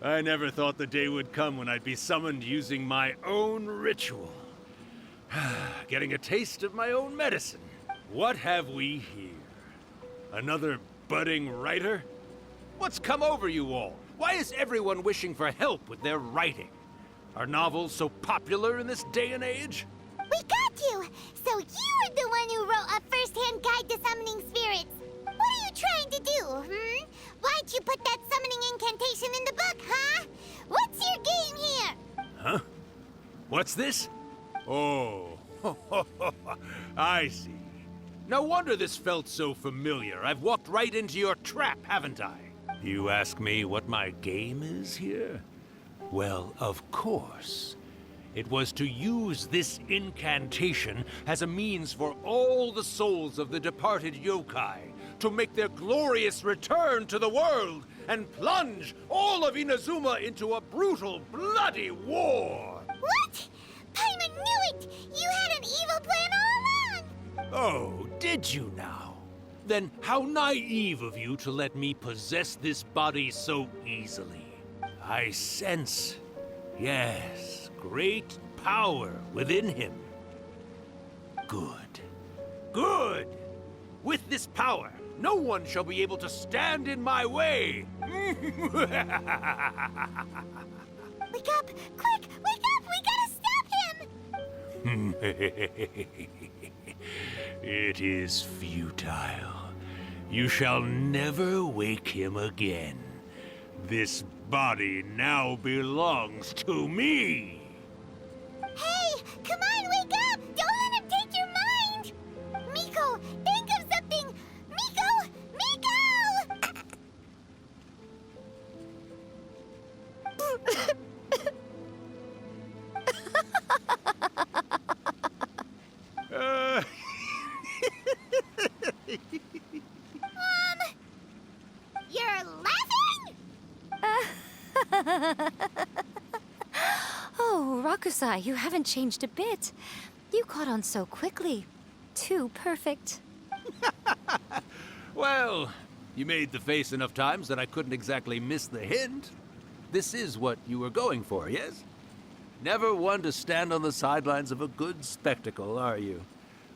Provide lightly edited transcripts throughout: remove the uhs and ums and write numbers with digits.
I never thought the day would come when I'd be summoned using my own ritual. Getting a taste of my own medicine. What have we here? Another budding writer? What's come over you all? Why is everyone wishing for help with their writing? Are novels so popular in this day and age? We got you! So you were the one who wrote a first-hand guide to summoning spirits. What are you trying to do, Why'd you put that summoning incantation in the book, huh? What's your game here? Huh? What's this? Oh, I see. No wonder this felt so familiar. I've walked right into your trap, haven't I? You ask me what my game is here? Well, of course. It was to use this incantation as a means for all the souls of the departed yokai to make their glorious return to the world and plunge all of Inazuma into a brutal, bloody war! What? Paimon knew it! You had an evil plan all along! Oh, did you now? Then how naive of you to let me possess this body so easily. I sense, yes, great power within him. Good. Good! With this power, no one shall be able to stand in my way! Wake up! Quick! Wake up! We gotta stop him! It is futile. You shall never wake him again. This body now belongs to me! Hey! Come on, wake up! Don't let him take your mind! Miko, think of something! Miko! Miko! You're laughing? Oh, Rakusai, you haven't changed a bit. You caught on so quickly. Too perfect. Well, you made the face enough times that I couldn't exactly miss the hint. This is what you were going for, yes? Never one to stand on the sidelines of a good spectacle, are you?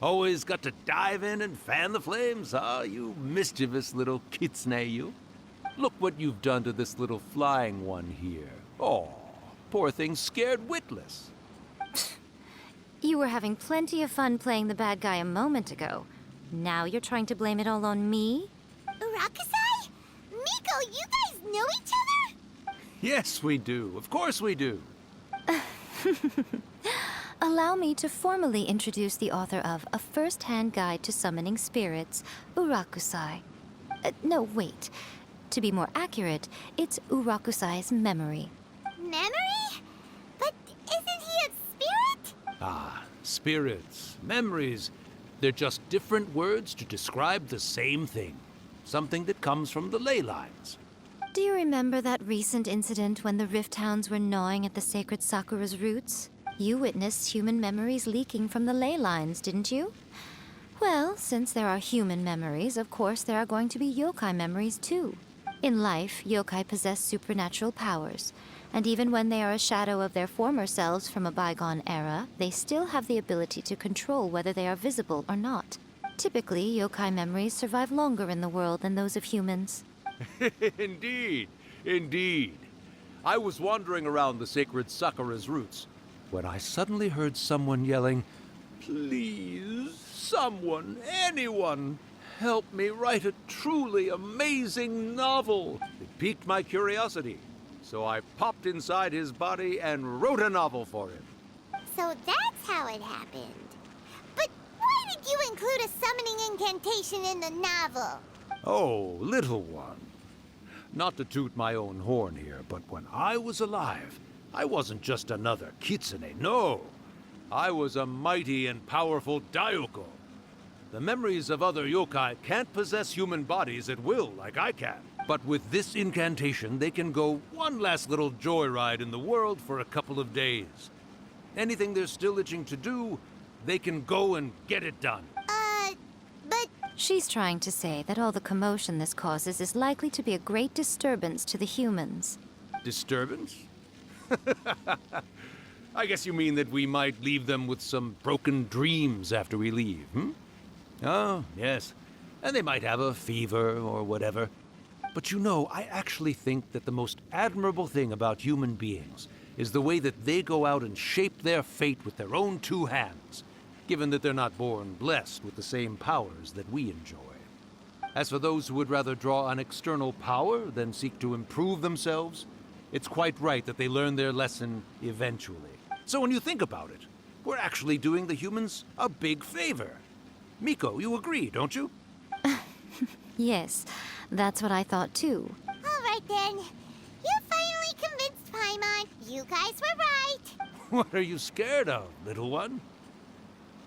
Always got to dive in and fan the flames, huh? You mischievous little kitsune, you. Look what you've done to this little flying one here. Oh, poor thing scared witless. You were having plenty of fun playing the bad guy a moment ago. Now you're trying to blame it all on me? Rakusai? Miko, you guys know each other? Yes, we do. Of course we do. Allow me to formally introduce the author of A First-Hand Guide to Summoning Spirits, Urakusai. No, wait. To be more accurate, it's Urakusai's memory. Memory? But isn't he a spirit? Ah, spirits, memories. They're just different words to describe the same thing. Something that comes from the ley lines. Do you remember that recent incident when the Rift Hounds were gnawing at the sacred Sakura's roots? You witnessed human memories leaking from the ley lines, didn't you? Well, since there are human memories, of course there are going to be yokai memories too. In life, yokai possess supernatural powers, and even when they are a shadow of their former selves from a bygone era, they still have the ability to control whether they are visible or not. Typically, yokai memories survive longer in the world than those of humans. Indeed, indeed. I was wandering around the sacred Sakura's roots when I suddenly heard someone yelling, "Please, someone, anyone, help me write a truly amazing novel." It piqued my curiosity, so I popped inside his body and wrote a novel for him. So that's how it happened. But why did you include a summoning incantation in the novel? Oh, little one. Not to toot my own horn here, but when I was alive, I wasn't just another kitsune, no. I was a mighty and powerful Daioko. The memories of other yokai can't possess human bodies at will like I can. But with this incantation, they can go one last little joyride in the world for a couple of days. Anything they're still itching to do, they can go and get it done. But She's trying to say that all the commotion this causes is likely to be a great disturbance to the humans. Disturbance? I guess you mean that we might leave them with some broken dreams after we leave, hmm? Oh, yes. And they might have a fever or whatever. But you know, I actually think that the most admirable thing about human beings is the way that they go out and shape their fate with their own two hands, given that they're not born blessed with the same powers that we enjoy. As for those who would rather draw on external power than seek to improve themselves, it's quite right that they learn their lesson eventually. So when you think about it, we're actually doing the humans a big favor. Miko, you agree, don't you? Yes, that's what I thought too. All right then. You finally convinced Paimon. You guys were right. What are you scared of, little one?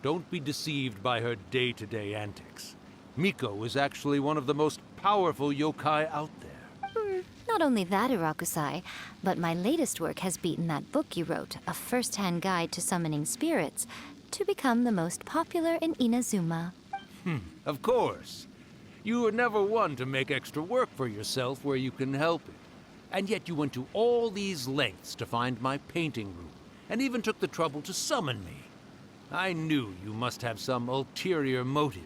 Don't be deceived by her day-to-day antics. Miko is actually one of the most powerful yokai out there. Not only that, Irakusai, but my latest work has beaten that book you wrote, A First-Hand Guide to Summoning Spirits, to become the most popular in Inazuma. Of course. You were never one to make extra work for yourself where you can help it. And yet you went to all these lengths to find my painting room, and even took the trouble to summon me. I knew you must have some ulterior motive.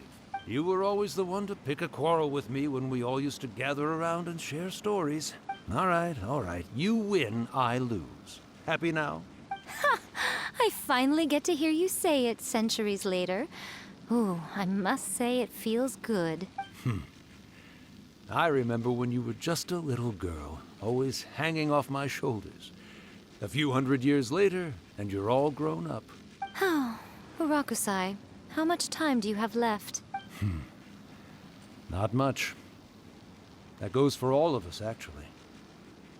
You were always the one to pick a quarrel with me when we all used to gather around and share stories. All right. You win, I lose. Happy now? I finally get to hear you say it centuries later. Ooh, I must say it feels good. I remember when you were just a little girl, always hanging off my shoulders. A few hundred years later, and you're all grown up. Oh, Urakusai, how much time do you have left? Not much. That goes for all of us, actually.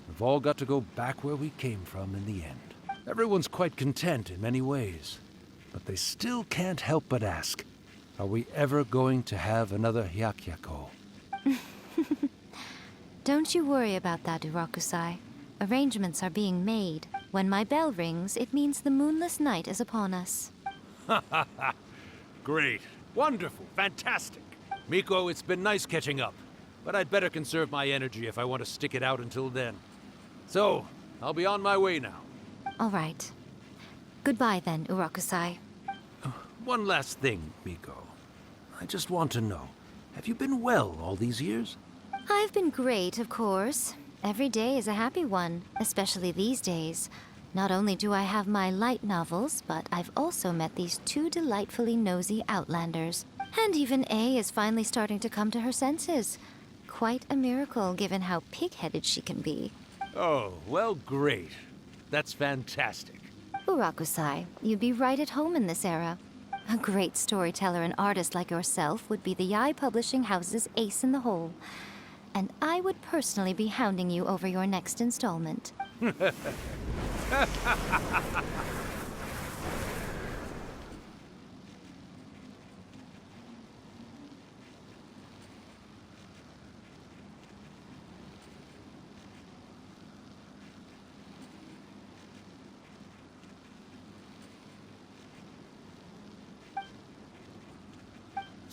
We've all got to go back where we came from in the end. Everyone's quite content in many ways, but they still can't help but ask, are we ever going to have another Hyakyako? Don't you worry about that, Urakusai. Arrangements are being made. When my bell rings, it means the moonless night is upon us. Great. Wonderful. Fantastic. Miko, it's been nice catching up, but I'd better conserve my energy if I want to stick it out until then. So, I'll be on my way now. All right. Goodbye then, Urakusai. One last thing, Miko. I just want to know, have you been well all these years? I've been great, of course. Every day is a happy one, especially these days. Not only do I have my light novels, but I've also met these two delightfully nosy outlanders. And even A is finally starting to come to her senses. Quite a miracle, given how pig-headed she can be. Oh, well, great. That's fantastic. Urakusai, you'd be right at home in this era. A great storyteller and artist like yourself would be the Yae Publishing House's ace in the hole. And I would personally be hounding you over your next installment.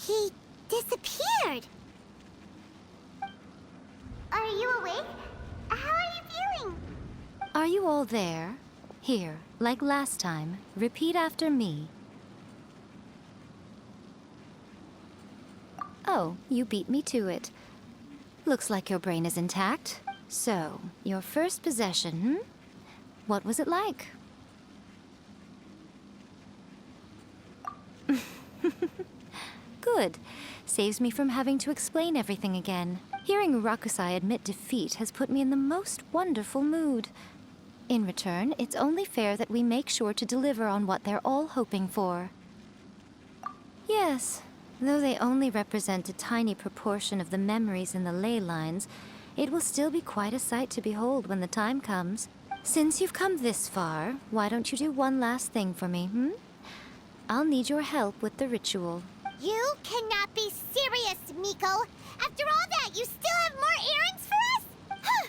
He disappeared. Are you awake? How are you feeling? Are you all there? Here, like last time, repeat after me. Oh, you beat me to it. Looks like your brain is intact. So, your first possession, What was it like? Good. Saves me from having to explain everything again. Hearing Rakusai admit defeat has put me in the most wonderful mood. In return, it's only fair that we make sure to deliver on what they're all hoping for. Yes, though they only represent a tiny proportion of the memories in the ley lines, it will still be quite a sight to behold when the time comes. Since you've come this far, why don't you do one last thing for me, I'll need your help with the ritual. You cannot be serious, Miko! After all that, you still have more errands for us? Huh!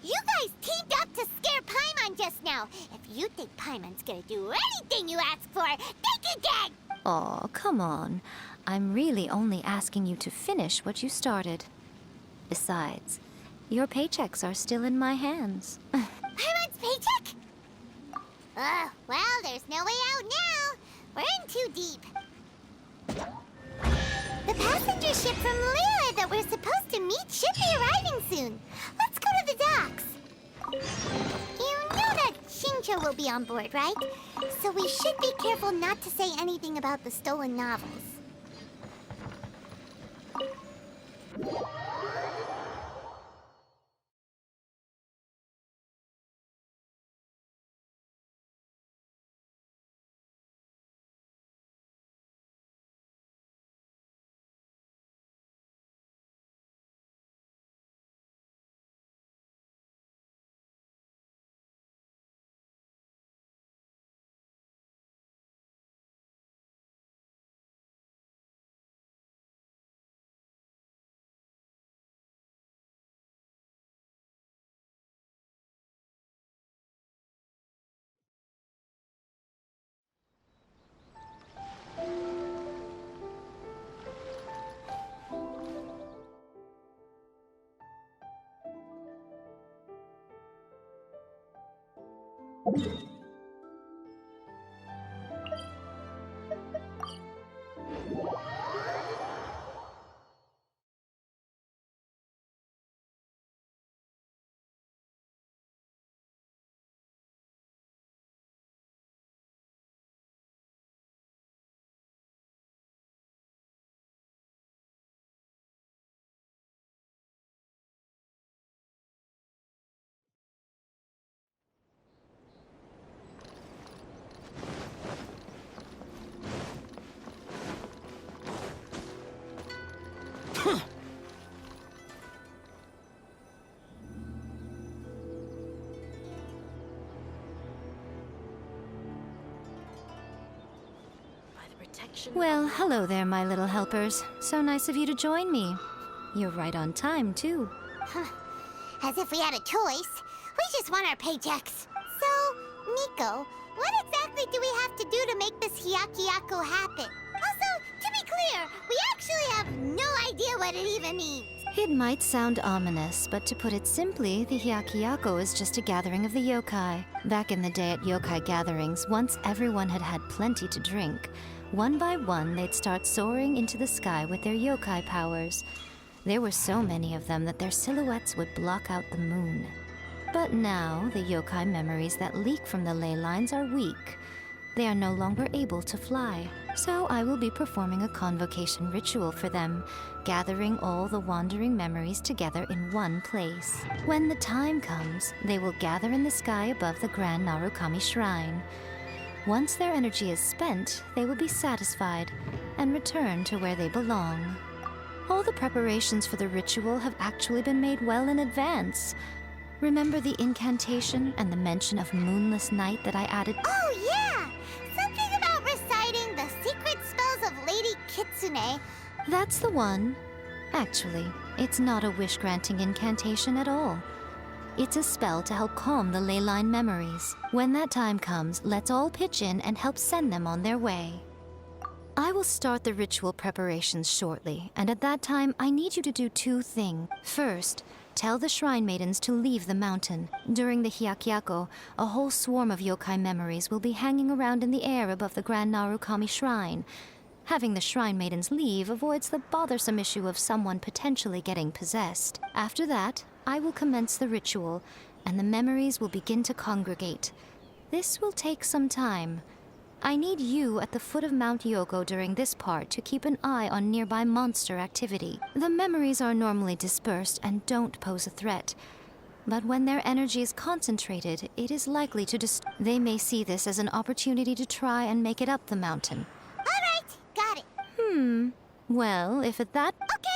You guys teamed up to scare Paimon just now. If you think Paimon's gonna do anything you ask for, think again! Aw, come on. I'm really only asking you to finish what you started. Besides, your paychecks are still in my hands. Well, there's no way out now. We're in too deep. The passenger ship from Lyra that we're supposed to meet should be arriving soon. Let's go to the docks. You know that Shincho will be on board, right? So we should be careful not to say anything about the stolen novels. Well, hello there, my little helpers. So nice of you to join me. You're right on time, too. As if we had a choice. We just want our paychecks. So, Nico, what exactly do we have to do to make this Hyakyako happen? Also, to be clear, we actually have no idea what it even means. It might sound ominous, but to put it simply, the Hyakyako is just a gathering of the yokai. Back in the day at yokai gatherings, once everyone had had plenty to drink, one by one they'd start soaring into the sky with their yokai powers. There were so many of them that their silhouettes would block out the moon. But now, the yokai memories that leak from the ley lines are weak. They are no longer able to fly. So I will be performing a convocation ritual for them, gathering all the wandering memories together in one place. When the time comes, they will gather in the sky above the Grand Narukami Shrine. Once their energy is spent, they will be satisfied and return to where they belong. All the preparations for the ritual have actually been made well in advance. Remember the incantation and the mention of moonless night that I added? Oh, yeah! Something about reciting the secret spells of Lady Kitsune. That's the one. Actually, it's not a wish-granting incantation at all. It's a spell to help calm the ley line memories. When that time comes, let's all pitch in and help send them on their way. I will start the ritual preparations shortly, and at that time, I need you to do two things. First, tell the Shrine Maidens to leave the mountain. During the Hyakyako, a whole swarm of yokai memories will be hanging around in the air above the Grand Narukami Shrine. Having the Shrine Maidens leave avoids the bothersome issue of someone potentially getting possessed. After that, I will commence the ritual, and the memories will begin to congregate. This will take some time. I need you at the foot of Mount Yoko during this part to keep an eye on nearby monster activity. The memories are normally dispersed and don't pose a threat. But when their energy is concentrated, it is likely to They may see this as an opportunity to try and make it up the mountain. All right, got it. Well, if at that... Okay,